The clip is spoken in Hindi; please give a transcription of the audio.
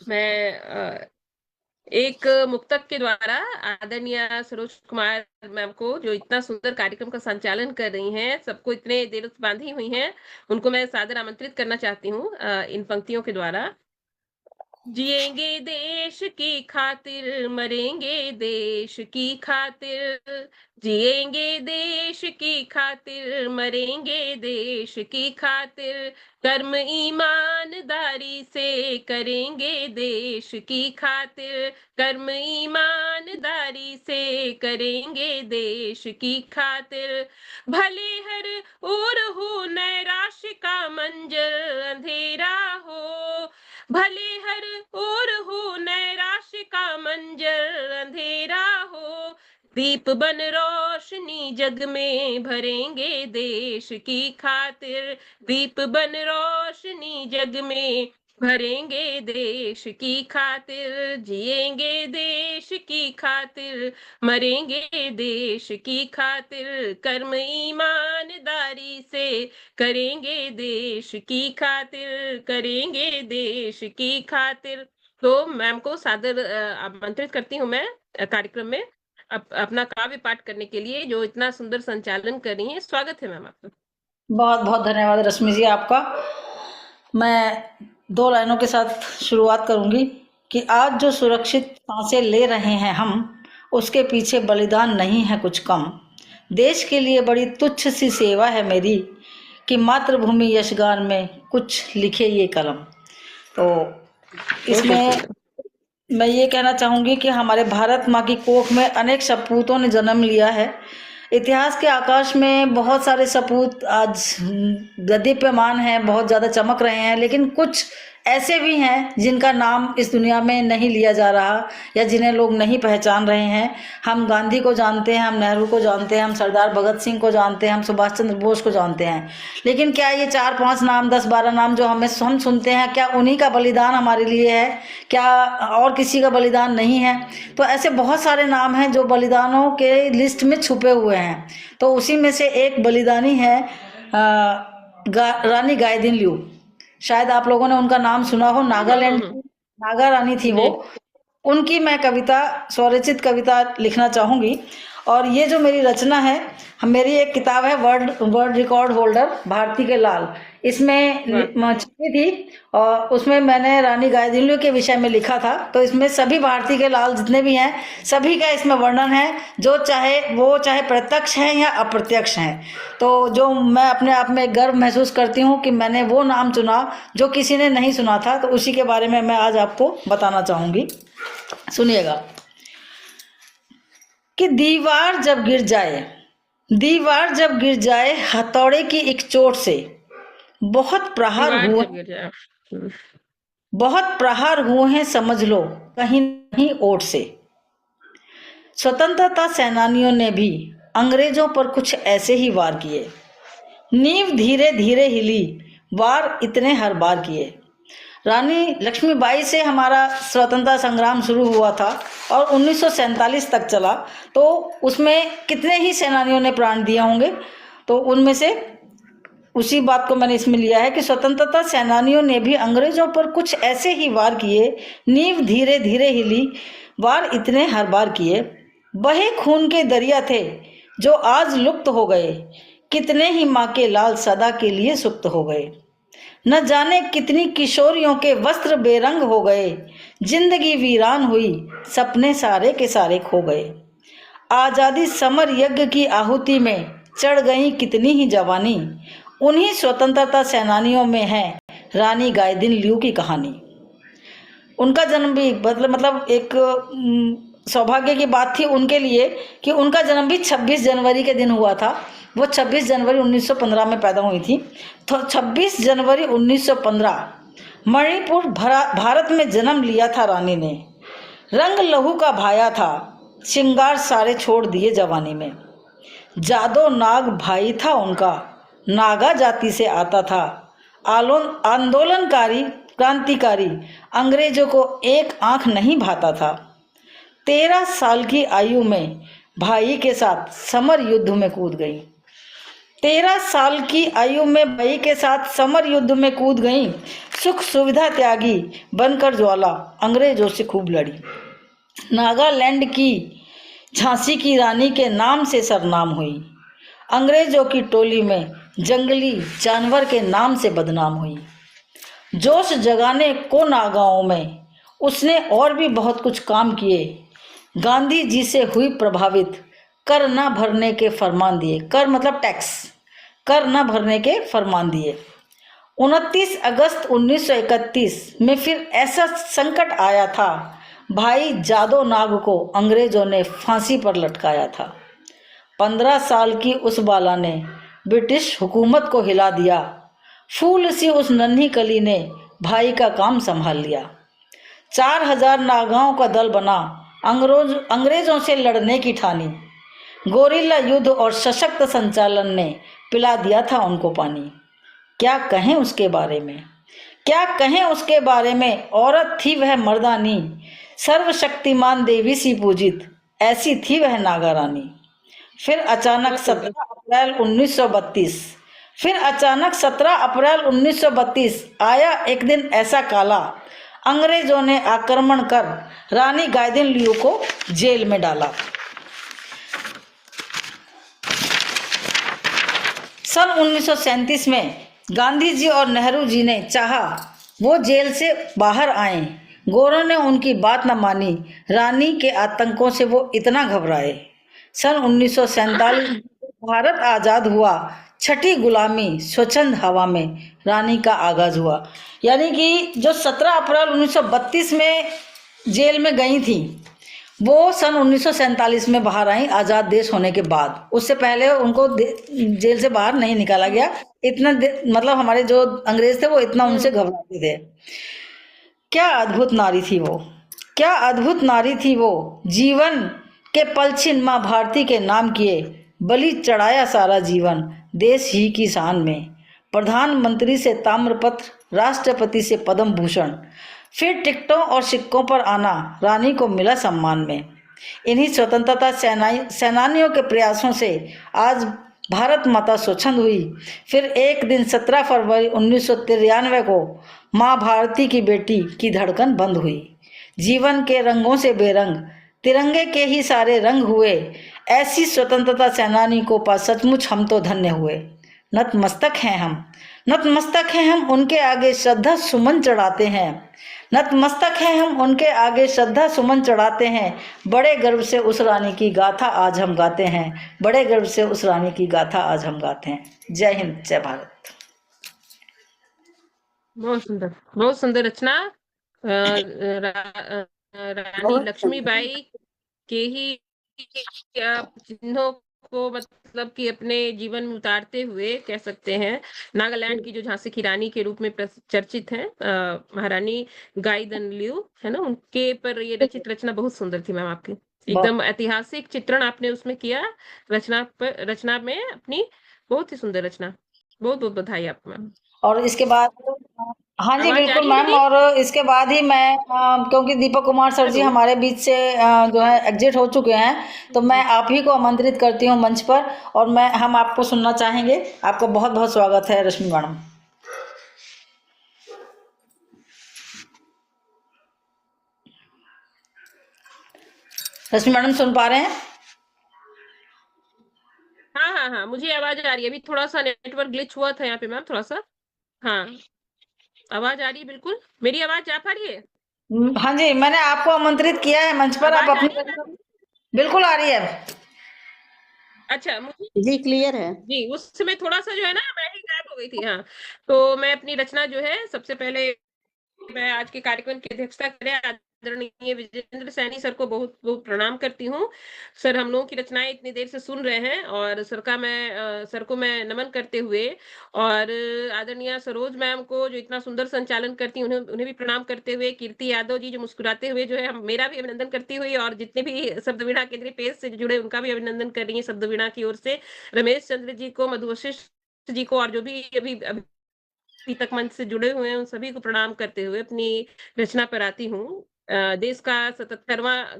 मैं एक मुक्तक के द्वारा आदरणीय सरोज कुमार मैम को, जो इतना सुंदर कार्यक्रम का संचालन कर रही हैं, सबको इतने दिल से बांधी हुई हैं, उनको मैं सादर आमंत्रित करना चाहती हूँ इन पंक्तियों के द्वारा। जिएंगे देश की खातिर, मरेंगे देश की खातिर। जिएंगे देश की खातिर, मरेंगे देश की खातिर। कर्म ईमानदारी से करेंगे देश की खातिर। कर्म ईमानदारी से करेंगे देश की खातिर। भले हर ओर हो नैराश्य का मंजर अंधेरा हो। भले हर ओर हो नैराश्य का मंजर अंधेरा हो। दीप बन रोशनी जग में भरेंगे देश की खातिर। दीप बन रोशनी जग में भरेंगे देश की खातिर। जिएंगे देश की खातिर, मरेंगे देश की खातिर। कर्म ईमानदारी से करेंगे देश की खातिर। करेंगे देश की खातिर। तो मैम को सादर आमंत्रित करती हूँ मैं कार्यक्रम में अपना काव्य पाठ करने के लिए, जो इतना सुंदर संचालन कर रही हैं। स्वागत है मैम आपका। बहुत बहुत धन्यवाद रश्मि जी आपका। मैं 2 लाइनों के साथ शुरुआत करूंगी कि आज जो सुरक्षित सांसें ले रहे हैं हम, उसके पीछे बलिदान नहीं है कुछ कम। देश के लिए बड़ी तुच्छ सी सेवा है मेरी, कि मातृभूमि यशगान में कुछ लिखे ये कलम। तो इसमें मैं ये कहना चाहूँगी कि हमारे भारत माँ की कोख में अनेक सपूतों ने जन्म लिया है। इतिहास के आकाश में बहुत सारे सपूत आज दीप्यमान हैं, बहुत ज़्यादा चमक रहे हैं, लेकिन कुछ ऐसे भी हैं जिनका नाम इस दुनिया में नहीं लिया जा रहा या जिन्हें लोग नहीं पहचान रहे हैं। हम गांधी को जानते हैं, हम नेहरू को जानते हैं, हम सरदार भगत सिंह को जानते हैं, हम सुभाष चंद्र बोस को जानते हैं, लेकिन क्या ये 4-5 नाम, 10-12 नाम जो हम सुनते हैं, क्या उन्हीं का बलिदान हमारे लिए है? क्या और किसी का बलिदान नहीं है? तो ऐसे बहुत सारे नाम हैं जो बलिदानों के लिस्ट में छुपे हुए हैं। तो उसी में से एक बलिदानी है रानी गाइदिन्ल्यू। शायद आप लोगों ने उनका नाम सुना हो। नागालैंड की नागा रानी थी वो। उनकी मैं कविता, स्वरचित कविता लिखना चाहूँगी। और ये जो मेरी रचना है, मेरी एक किताब है वर्ल्ड रिकॉर्ड होल्डर भारती के लाल, इसमें छपी थी और उसमें मैंने रानी गाइदिन्ल्यू के विषय में लिखा था। तो इसमें सभी भारती के लाल जितने भी हैं, सभी का इसमें वर्णन है, जो चाहे प्रत्यक्ष हैं या अप्रत्यक्ष हैं। तो जो मैं अपने आप में गर्व महसूस करती हूँ कि मैंने वो नाम चुना जो किसी ने नहीं सुना था। तो उसी के बारे में मैं आज आपको बताना चाहूँगी, सुनिएगा। कि दीवार जब गिर जाए हथौड़े की एक चोट से, बहुत प्रहार हुए हैं समझ लो कहीं नहीं ओट से। स्वतंत्रता सेनानियों ने भी अंग्रेजों पर कुछ ऐसे ही वार किए। नींव धीरे धीरे हिली, वार इतने हर बार किए। रानी लक्ष्मीबाई से हमारा स्वतंत्रता संग्राम शुरू हुआ था और 1947 तक चला। तो उसमें कितने ही सेनानियों ने प्राण दिए होंगे। तो उनमें से उसी बात को मैंने इसमें लिया है कि स्वतंत्रता सेनानियों ने भी अंग्रेजों पर कुछ ऐसे ही वार किए। नींव धीरे धीरे हिली, वार इतने हर बार किए। बहे खून के दरिया थे जो आज लुप्त हो गए, कितने ही माँ के लाल सदा के लिए सुप्त हो गए। न जाने कितनी किशोरियों के वस्त्र बेरंग हो गए, जिंदगी वीरान हुई, सपने सारे के सारे खो गए। आज़ादी समर यज्ञ की आहुति में चढ़ गई कितनी ही जवानी, उन्हीं स्वतंत्रता सेनानियों में है रानी गाइदिन्ल्यू की कहानी। उनका जन्म भी मतलब एक सौभाग्य की बात थी उनके लिए कि उनका जन्म भी 26 जनवरी के दिन हुआ था। वो 26 जनवरी 1915 में पैदा हुई थी। तो 26 जनवरी 1915 मणिपुर भारत में जन्म लिया था रानी ने। रंग लहू का भाया था, श्रृंगार सारे छोड़ दिए जवानी में। जादो नाग भाई था उनका, नागा जाति से आता था। आंदोलनकारी क्रांतिकारी, अंग्रेजों को एक आंख नहीं भाता था। 13 साल की आयु में भाई के साथ समर युद्ध में कूद गई। 13 साल की आयु में भाई के साथ समर युद्ध में कूद गई। सुख सुविधा त्यागी बनकर ज्वाला अंग्रेजों से खूब लड़ी। नागालैंड की झांसी की रानी के नाम से सरनाम हुई। अंग्रेजों की टोली में जंगली जानवर के नाम से बदनाम हुई। जोश जगाने को नागाओं में उसने और भी बहुत कुछ काम किए। गांधी जी से हुई प्रभावित, कर न भरने के फरमान दिए। कर मतलब टैक्स, कर न भरने के फरमान दिए। 29 अगस्त 1931 में फिर ऐसा संकट आया था, भाई जादो नाग को अंग्रेजों ने फांसी पर लटकाया था। 15 साल की उस बाला ने ब्रिटिश हुकूमत को हिला दिया। फूल सी उस नन्ही कली ने भाई का काम संभाल लिया। 4000 नागाओं का दल बना, अंग्रेजों से लड़ने की ठानी। गोरिल्ला युद्ध और सशक्त संचालन ने पिला दिया था उनको पानी। क्या कहें उसके बारे में, क्या कहें उसके बारे में, औरत थी वह मर्दानी, सर्वशक्तिमान देवी सी पूजित, ऐसी थी वह नागा रानी। फिर अचानक 17 अप्रैल 1932 फिर अचानक 17 अप्रैल 1932 आया एक दिन ऐसा काला, अंग्रेजों ने आक्रमण कर रानी गाइदिनलिऊ को जेल में डाला। सन 1937 में गांधी जी और नेहरू जी ने चाहा वो जेल से बाहर आए। गोरों ने उनकी बात न मानी, रानी के आतंकों से वो इतना घबराए। सन 1947 भारत आजाद हुआ, छठी गुलामी स्वच्छंद हवा में रानी का आगाज हुआ। यानी कि जो 17 अप्रैल 1932 में जेल में गई थी, वो सन 1947 में बाहर आई, आज़ाद देश होने के बाद। उससे पहले उनको जेल से बाहर नहीं निकाला गया। इतना मतलब हमारे जो अंग्रेज थे वो इतना उनसे घबराते थे। क्या अद्भुत नारी थी वो, क्या अद्भुत नारी थी वो। जीवन के पलछिन माँ भारती के नाम किए, बलि चढ़ाया सारा जीवन देश ही की शान में। प्रधानमंत्री से ताम्रपत्र, राष्ट्रपति से पद्म भूषण, फिर टिकटों और सिक्कों पर आना रानी को मिला सम्मान में। इन्हीं स्वतंत्रता सेनानियों के प्रयासों से आज भारत माता स्वच्छंद हुई। फिर एक दिन 17 फरवरी 1993 को माँ भारती की बेटी की धड़कन बंद हुई। जीवन के रंगों से बेरंग तिरंगे के ही सारे रंग हुए। ऐसी स्वतंत्रता सेनानी को पा सचमुच हम तो धन्य हुए। नतमस्तक हैं हम, नतमस्तक हैं हम उनके आगे श्रद्धा सुमन चढ़ाते हैं। नतमस्तक हैं हम उनके आगे श्रद्धा सुमन चढ़ाते हैं। बड़े गर्व से उस रानी की गाथा आज हम गाते हैं। बड़े गर्व से उस रानी की गाथा आज हम गाते हैं। जय हिंद, जय भारत। बहुत सुंदर रचना। रानी लक्ष्मीबाई के ही चिन्हों को मतलब कि अपने जीवन में उतारते हुए कह सकते हैं, नागालैंड की जो झांसी की रानी के रूप में चर्चित है, महारानी गाइदिनलिऊ है ना, उनके पर ये रचित रचना बहुत सुंदर थी मैम आपकी। एकदम ऐतिहासिक चित्रण आपने उसमें किया रचना में अपनी। बहुत ही सुंदर रचना। बहुत बहुत बधाई आपको मैम। और इसके बाद हाँ जी बिल्कुल मैम। और इसके बाद ही मैं क्योंकि दीपक कुमार सर जी हमारे बीच से जो है एग्जिट हो चुके हैं, तो मैं आप ही को आमंत्रित करती हूँ मंच पर, और हम आपको सुनना चाहेंगे। आपका बहुत बहुत स्वागत है रश्मि मैडम। रश्मि मैडम सुन पा रहे हैं? हाँ हाँ हाँ, मुझे आवाज आ रही है। अभी थोड़ा सा नेटवर्क ग्लिच हुआ था यहाँ पे मैम, थोड़ा सा। हाँ, आवाज आ रही है बिल्कुल। मेरी आवाज आ पा रही है? हाँ जी, मैंने आपको आमंत्रित किया है मंच पर। आप अपनी बिल्कुल आ रही है। अच्छा, मुझे जी क्लियर है जी। उस समय थोड़ा सा जो है ना, मैं ही गायब हो गई थी। हाँ, तो मैं अपनी रचना जो है सबसे पहले मैं आज के कार्यक्रम की अध्यक्षता करें आदरणीय विजेंद्र सैनी सर को बहुत बहुत प्रणाम करती हूँ। सर हम लोगों की रचनाएं इतनी देर से सुन रहे हैं, और सर को मैं नमन करते हुए, और आदरणीय सरोज मैम को जो इतना सुंदर संचालन करती हैं, उन्हें भी प्रणाम करते हुए, कीर्ति यादव जी जो मुस्कुराते हुए जो है हम मेरा भी अभिनंदन करती हुई, और जितने भी शब्दवीणा केंद्रीय पेज से जुड़े उनका भी अभिनंदन कर रही है शब्दवीणा की ओर से, रमेश चंद्र जी को, मधु वशिष्ठ जी को, और जो भी अभी तक मंच से जुड़े हुए हैं उन सभी को प्रणाम करते हुए अपनी रचना पर आती हूँ। देश का 77वां